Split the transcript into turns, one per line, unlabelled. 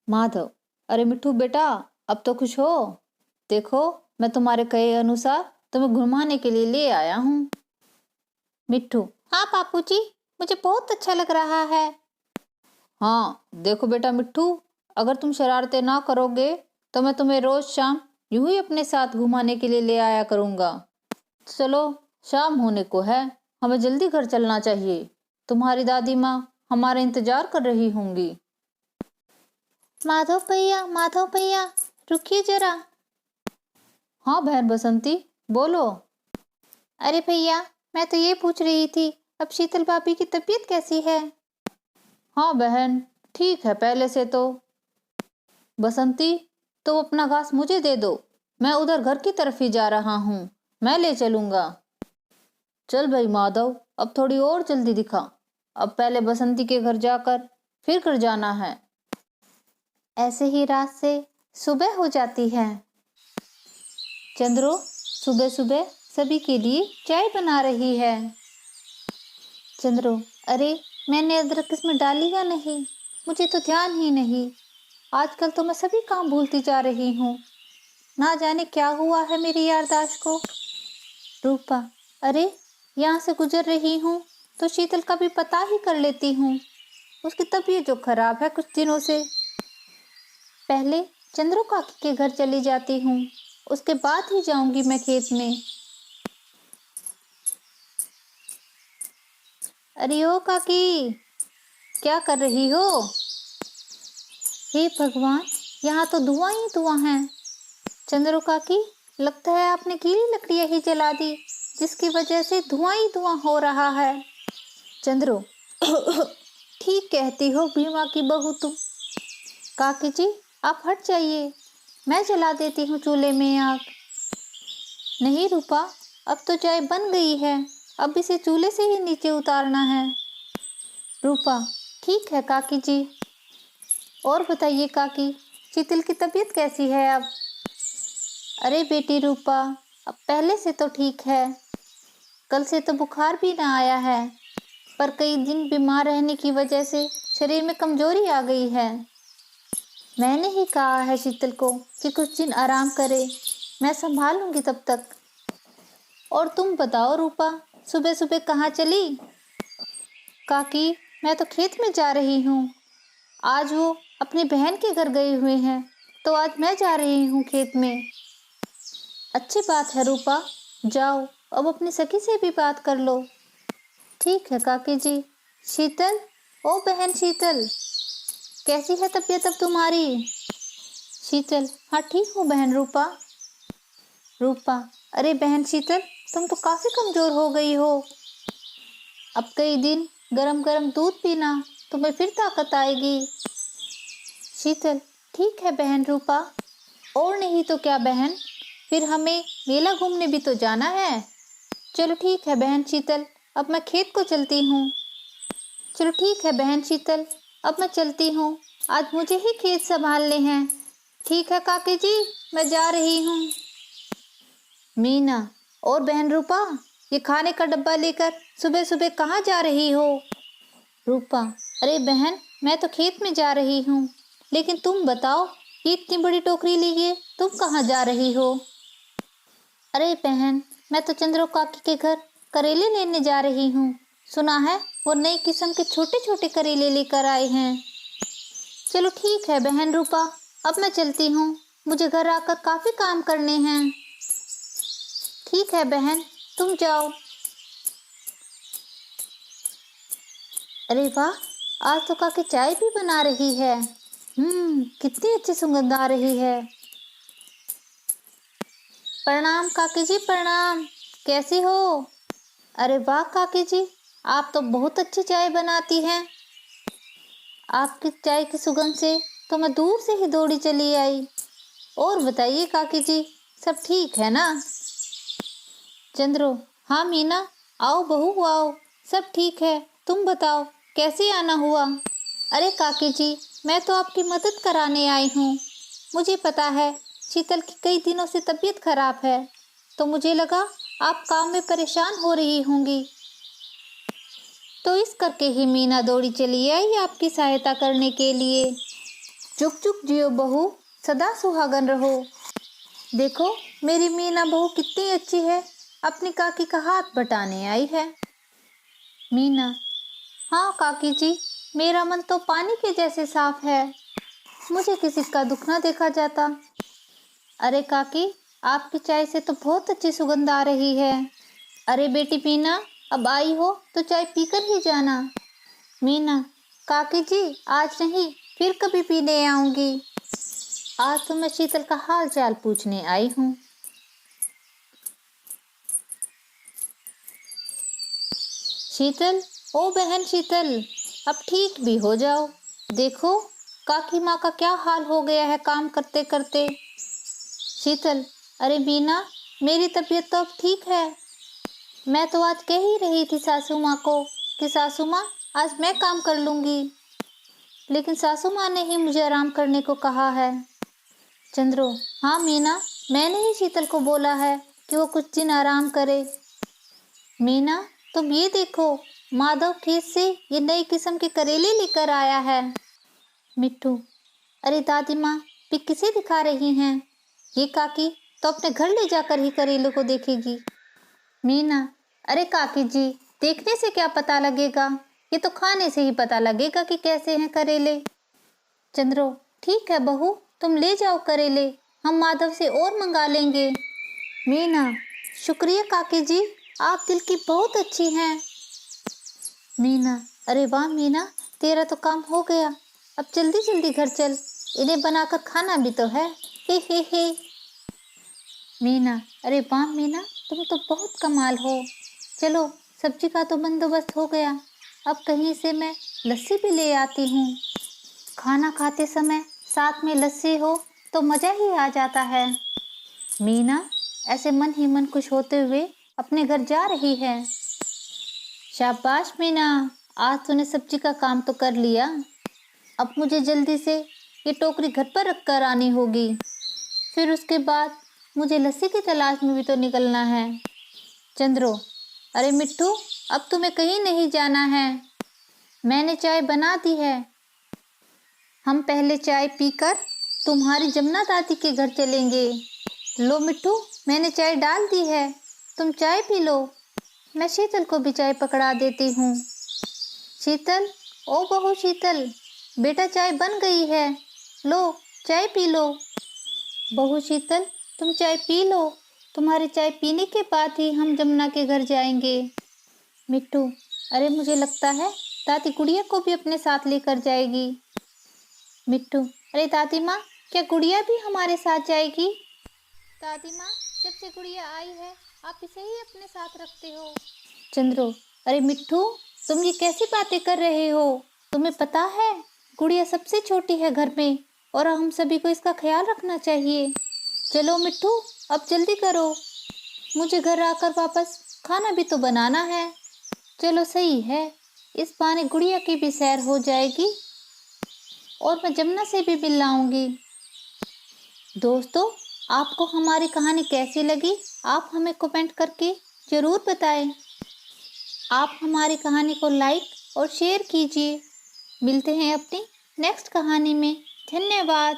माधव, अरे मिट्ठू बेटा, अब तो खुश हो। देखो, मैं तुम्हारे कहे अनुसार तुम्हें घुमाने के लिए ले आया हूँ। मिट्ठू, हाँ पापू जी, मुझे बहुत अच्छा लग रहा है। हाँ देखो बेटा मिट्ठू, अगर तुम शरारतें ना करोगे तो मैं तुम्हें रोज शाम यूं ही अपने साथ घुमाने के लिए ले आया करूँगा। चलो, शाम होने को है, हमें जल्दी घर चलना चाहिए। तुम्हारी दादी माँ हमारा इंतजार कर रही होंगी। माधव भैया, रुकिए जरा। हाँ बहन बसंती, बोलो। अरे भैया, मैं तो ये पूछ रही थी, अब शीतल भाभी की तबीयत कैसी है? हाँ बहन, ठीक है पहले से तो। बसंती, तो अपना घास मुझे दे दो, मैं उधर घर की तरफ ही जा रहा हूँ, मैं ले चलूंगा। चल भाई माधव, अब थोड़ी और जल्दी दिखा। अब पहले बसंती के घर जाकर फिर घर जाना है। ऐसे ही रात से सुबह हो जाती है। चंद्रो सुबह सुबह सभी के लिए चाय बना रही है। चंद्रो, अरे मैंने अदरक इसमें डाली या नहीं, मुझे तो ध्यान ही नहीं। आजकल तो मैं सभी काम भूलती जा रही हूँ, ना जाने क्या हुआ है मेरी याददाश्त को। रूपा, अरे यहाँ से गुजर रही हूँ तो शीतल का भी पता ही कर लेती हूँ। उसकी तबीयत जो खराब है कुछ दिनों से। पहले चंद्रो काकी के घर चली जाती हूँ, उसके बाद ही जाऊंगी मैं खेत में। अरे ओ काकी, क्या कर रही हो? हे भगवान, यहाँ तो धुआं ही धुआं है। चंद्रो काकी, लगता है आपने गीली लकड़ियां ही जला दी, जिसकी वजह से धुआं ही धुआं हो रहा है। चंद्रो, ठीक कहती हो भीमा की बहू तुम। काकी जी, आप हट जाइए, मैं जला देती हूँ चूल्हे में आग। नहीं रूपा, अब तो चाय बन गई है, अब इसे चूल्हे से ही नीचे उतारना है। रूपा, ठीक है काकी जी। और बताइए काकी, शीतल की तबीयत कैसी है अब? अरे बेटी रूपा, अब पहले से तो ठीक है, कल से तो बुखार भी ना आया है, पर कई दिन बीमार रहने की वजह से शरीर में कमजोरी आ गई है। मैंने ही कहा है शीतल को कि कुछ दिन आराम करे, मैं संभालूंगी तब तक। और तुम बताओ रूपा, सुबह सुबह कहाँ चली? काकी, मैं तो खेत में जा रही हूँ, आज वो अपनी बहन के घर गए हुए हैं, तो आज मैं जा रही हूँ खेत में। अच्छी बात है रूपा, जाओ अब अपनी सखी से भी बात कर लो। ठीक है काकी जी। शीतल, ओ बहन शीतल, कैसी है तबीयत अब तुम्हारी? शीतल, हाँ ठीक हूँ बहन रूपा। रूपा, अरे बहन शीतल, तुम तो काफी कमजोर हो गई हो, अब कई दिन गरम गरम दूध पीना, तुम्हें फिर ताकत आएगी। शीतल, ठीक है बहन रूपा, और नहीं तो क्या बहन, फिर हमें मेला घूमने भी तो जाना है। चलो ठीक है बहन शीतल, अब मैं खेत को चलती हूँ। चलो ठीक है बहन शीतल, अब मैं चलती हूँ, आज मुझे ही खेत संभालने हैं। ठीक है काकी जी, मैं जा रही हूँ। मीना, और बहन रूपा, ये खाने का डब्बा लेकर सुबह सुबह कहाँ जा रही हो? रूपा, अरे बहन, मैं तो खेत में जा रही हूँ, लेकिन तुम बताओ, ये इतनी बड़ी टोकरी लिए तुम कहाँ जा रही हो? अरे बहन, मैं तो चंद्रो काकी के घर करेले लेने जा रही हूँ, सुना है वो नई किस्म के छोटे छोटे करेले लेकर आए हैं। चलो ठीक है बहन रूपा, अब मैं चलती हूँ, मुझे घर आकर काफी काम करने हैं। ठीक है बहन, तुम जाओ। अरे वाह, आज तो काकी चाय भी बना रही है। कितनी अच्छी सुगंध आ रही है। प्रणाम काकी जी, प्रणाम, कैसी हो? अरे वाह काकी जी, आप तो बहुत अच्छी चाय बनाती हैं। आपकी चाय की सुगंध से तो मैं दूर से ही दौड़ी चली आई। और बताइए काकी जी, सब ठीक है ना? चंद्रो, हाँ मीना, आओ बहू आओ, सब ठीक है, तुम बताओ कैसे आना हुआ? अरे काकी जी, मैं तो आपकी मदद कराने आई हूँ, मुझे पता है शीतल की कई दिनों से तबीयत खराब है, तो मुझे लगा आप काम में परेशान हो रही होंगी, तो इस करके ही मीना दौड़ी चली आई आपकी सहायता करने के लिए। जुग जुग जियो बहू, सदा सुहागन रहो। देखो मेरी मीना बहू कितनी अच्छी है, अपनी काकी का हाथ बटाने आई है। मीना, हाँ काकी जी, मेरा मन तो पानी के जैसे साफ है, मुझे किसी का दुख ना देखा जाता। अरे काकी, आपकी चाय से तो बहुत अच्छी सुगंध आ रही है। अरे बेटी मीना, अब आई हो तो चाय पीकर ही जाना। मीना, काकी जी आज नहीं, फिर कभी पीने आऊंगी। आज तो मैं शीतल का हाल चाल पूछने आई हूँ। शीतल, ओ बहन शीतल, अब ठीक भी हो जाओ। देखो काकी माँ का क्या हाल हो गया है काम करते करते। शीतल, अरे मीना, मेरी तबीयत तो अब ठीक है। मैं तो आज कह ही रही थी सासू माँ को कि सासू माँ आज मैं काम कर लूंगी, लेकिन सासू माँ ने ही मुझे आराम करने को कहा है। चंद्रो, हाँ मीना, मैंने ही शीतल को बोला है कि वो कुछ दिन आराम करे। मीना, तुम ये देखो, माधव खेत से ये नई किस्म के करेले लेकर आया है। मिट्टू, अरे दादी माँ भी किसे दिखा रही हैं? ये काकी तो अपने घर ले जाकर ही करेले को देखेगी। मीना, अरे काकी जी, देखने से क्या पता लगेगा, ये तो खाने से ही पता लगेगा कि कैसे हैं करेले। चंद्रो, ठीक है बहू, तुम ले जाओ करेले, हम माधव से और मंगा लेंगे। मीना, शुक्रिया काकी जी, आप दिल की बहुत अच्छी हैं। मीना, अरे वाह मीना, तेरा तो काम हो गया, अब जल्दी जल्दी घर चल, इन्हें बनाकर खाना भी तो है। हे। मीना, अरे वाह मीना, तुम तो बहुत कमाल हो। चलो सब्जी का तो बंदोबस्त हो गया, अब कहीं से मैं लस्सी भी ले आती हूँ। खाना खाते समय साथ में लस्सी हो तो मज़ा ही आ जाता है। मीना ऐसे मन ही मन खुश होते हुए अपने घर जा रही है। शाबाश मीना, आज तूने सब्जी का काम तो कर लिया। अब मुझे जल्दी से ये टोकरी घर पर रख कर आनी होगी, फिर उसके बाद मुझे लस्सी की तलाश में भी तो निकलना है। चंद्रो, अरे मिट्टू, अब तुम्हें कहीं नहीं जाना है, मैंने चाय बना दी है। हम पहले चाय पीकर तुम्हारी जमुना दादी के घर चलेंगे। लो मिट्टू, मैंने चाय डाल दी है, तुम चाय पी लो। मैं शीतल को भी चाय पकड़ा देती हूँ। शीतल, ओ बहू शीतल, बेटा चाय बन गई है, लो चाय पी लो। बहू शीतल, तुम चाय पी लो, तुम्हारे चाय पीने के बाद ही हम जमुना के घर जाएंगे। मिट्टू, अरे मुझे लगता है दादी गुड़िया को भी अपने साथ लेकर जाएगी। मिट्टू, अरे दादी माँ, क्या गुड़िया भी हमारे साथ जाएगी? दादी माँ, जब से गुड़िया आई है आप इसे ही अपने साथ रखते हो। चंद्रो, अरे मिट्टू, तुम ये कैसी बातें कर रहे हो? तुम्हें पता है गुड़िया सबसे छोटी है घर में और हम सभी को इसका ख्याल रखना चाहिए। चलो मिट्टू, अब जल्दी करो, मुझे घर आकर वापस खाना भी तो बनाना है। चलो सही है, इस बहाने गुड़िया की भी सैर हो जाएगी और मैं जमुना से भी मिल आऊंगी। दोस्तों, आपको हमारी कहानी कैसी लगी, आप हमें कमेंट करके ज़रूर बताएं। आप हमारी कहानी को लाइक और शेयर कीजिए। मिलते हैं अपनी नेक्स्ट कहानी में। धन्यवाद।